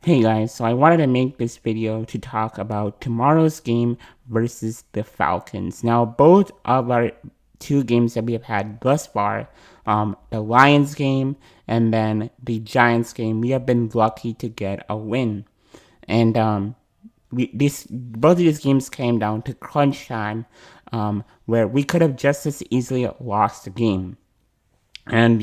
Hey guys, so I wanted to make this video to talk about tomorrow's game versus the Falcons. Now, both of our two games that we have had thus far, the Lions game and then the Giants game, we have been lucky to get a win. And both of these games came down to crunch time, where we could have just as easily lost the game. And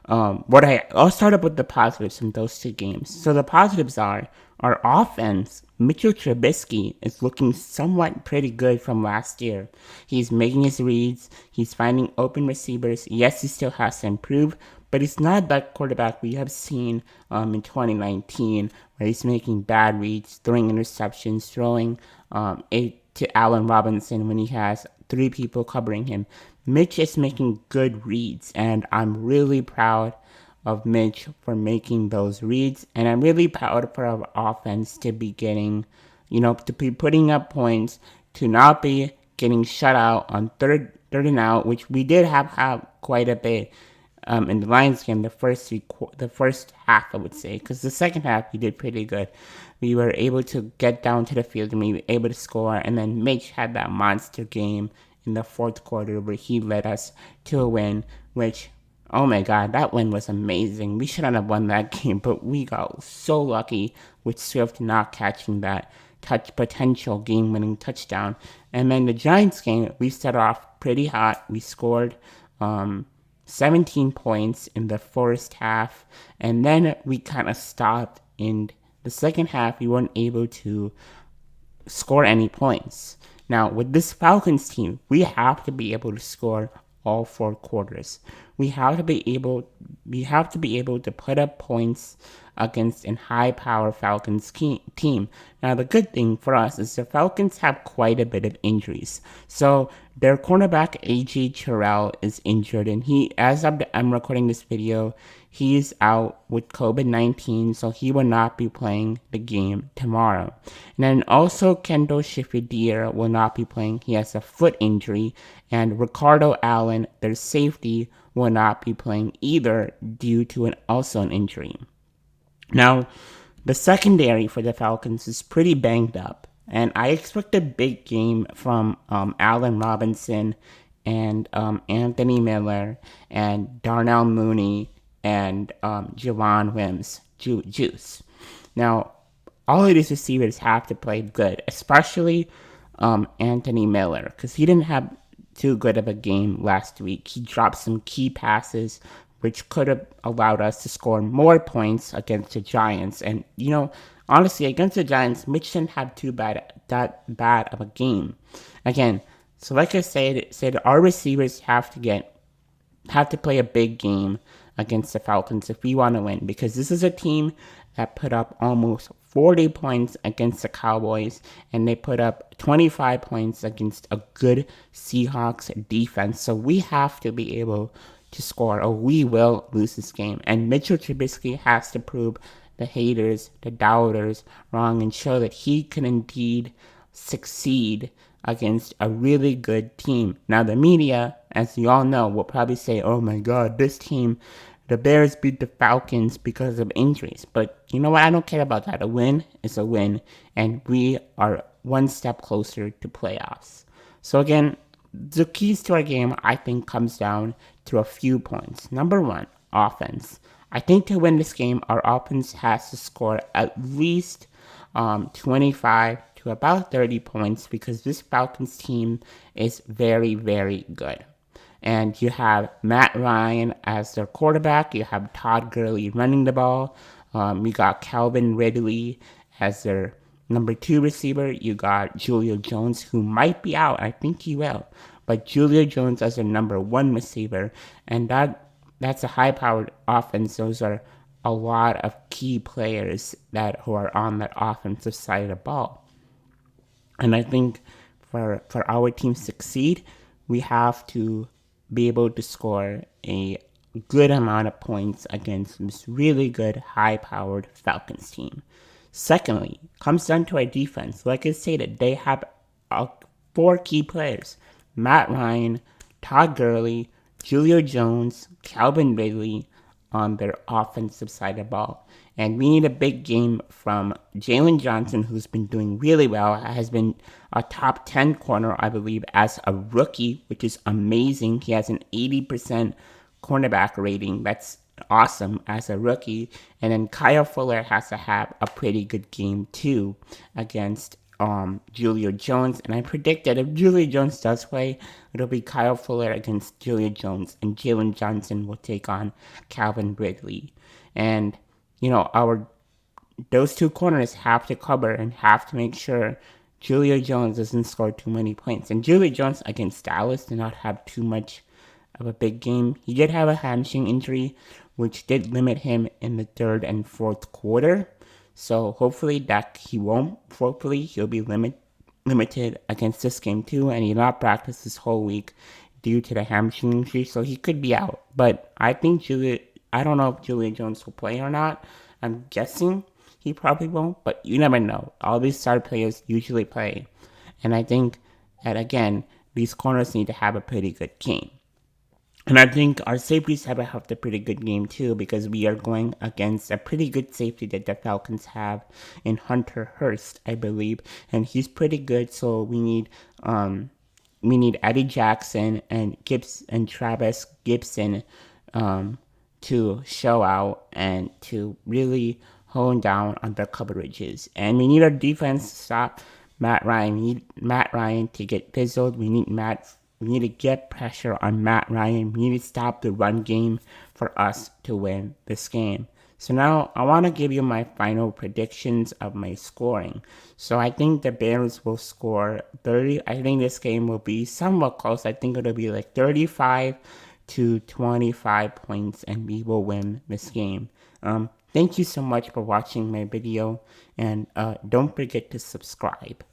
I'll start up with the positives from those two games. So the positives are our offense. Mitchell Trubisky is looking somewhat pretty good from last year. He's making his reads. He's finding open receivers. Yes, he still has to improve, but he's not that quarterback we have seen in 2019, where he's making bad reads, throwing interceptions, throwing it to Allen Robinson when he has three people covering him. Mitch is making good reads, and I'm really proud of Mitch for making those reads, and I'm really proud for our offense to be getting, to be putting up points, to not be getting shut out on third and out, which we did have quite a bit in the Lions game. The first half, I would say, because the second half we did pretty good. We were able to get down to the field and we were able to score, and then Mitch had that monster game in the fourth quarter where he led us to a win, which, oh my god, that win was amazing. We shouldn't have won that game, but we got so lucky with Swift not catching that potential game-winning touchdown. And then the Giants game, we started off pretty hot. We scored 17 points in the first half, and then we kind of stopped in the second half. We weren't able to score any points. Now, with this Falcons team, we have to be able to score all four quarters. We have to be able to put up points against a high-power Falcons team. Now, the good thing for us is the Falcons have quite a bit of injuries. So their cornerback AJ Terrell is injured, and I'm recording this video, he's out with COVID-19, so he will not be playing the game tomorrow. And then also Kendall Schiffer will not be playing. He has a foot injury, and Ricardo Allen, their safety, will not be playing either due to an injury. Now, the secondary for the Falcons is pretty banged up, and I expect a big game from Allen Robinson and Anthony Miller and Darnell Mooney and Javon Wims, Juice. Now, all of these receivers have to play good, especially Anthony Miller, because he didn't have too good of a game last week. He dropped some key passes, which could have allowed us to score more points against the Giants. And, honestly, against the Giants, Mitch didn't have that bad of a game. Again, so like I said, our receivers have to play a big game against the Falcons if we want to win, because this is a team that put up almost 40 points against the Cowboys, and they put up 25 points against a good Seahawks defense. So we have to be able to score, or we will lose this game. And Mitchell Trubisky has to prove the haters, the doubters wrong, and show that he can indeed succeed against a really good team. Now, the media, as you all know, will probably say, oh my god, this team, the Bears beat the Falcons because of injuries. But you know what? I don't care about that. A win is a win, and we are one step closer to playoffs. So again, the keys to our game, I think, comes down to a few points. Number one, offense. I think to win this game, our offense has to score at least 25 to about 30 points, because this Falcons team is very, very good. And you have Matt Ryan as their quarterback. You have Todd Gurley running the ball. You got Calvin Ridley as their number 2 receiver. You got Julio Jones, who might be out. I think he will. But Julio Jones as their number 1 receiver. And that's a high-powered offense. Those are a lot of key players who are on that offensive side of the ball. And I think for our team to succeed, we have to be able to score a good amount of points against this really good, high-powered Falcons team. Secondly, comes down to our defense. Like I stated, they have 4 key players: Matt Ryan, Todd Gurley, Julio Jones, Calvin Ridley on their offensive side of the ball. And we need a big game from Jalen Johnson, who's been doing really well, has been a top 10 corner, I believe, as a rookie, which is amazing. He has an 80% cornerback rating. That's awesome as a rookie. And then Kyle Fuller has to have a pretty good game too against Julio Jones. And I predict that if Julio Jones does play, it'll be Kyle Fuller against Julio Jones, and Jalen Johnson will take on Calvin Ridley. And our those two corners have to cover and have to make sure Julio Jones doesn't score too many points. And Julio Jones against Dallas did not have too much of a big game. He did have a hamstring injury, which did limit him in the third and fourth quarter. So hopefully that he won't. Hopefully he'll be limited against this game too, and he'll not practice this whole week due to the hamstring injury, so he could be out. But I don't know if Julio Jones will play or not. I'm guessing he probably won't, but you never know. All these star players usually play. And I think that, again, these corners need to have a pretty good game. And I think our safeties have a pretty good game too, because we are going against a pretty good safety that the Falcons have in Hunter Hurst, I believe, and he's pretty good. So we need Eddie Jackson and Travis Gibson to show out and to really hone down on their coverages. And we need our defense to stop Matt Ryan. We need Matt Ryan to get fizzled. We need to get pressure on Matt Ryan. We need to stop the run game for us to win this game. So now I want to give you my final predictions of my scoring. So I think the Bears will score 30. I think this game will be somewhat close. I think it'll be like 35 to 25 points, and we will win this game. Thank you so much for watching my video, and don't forget to subscribe.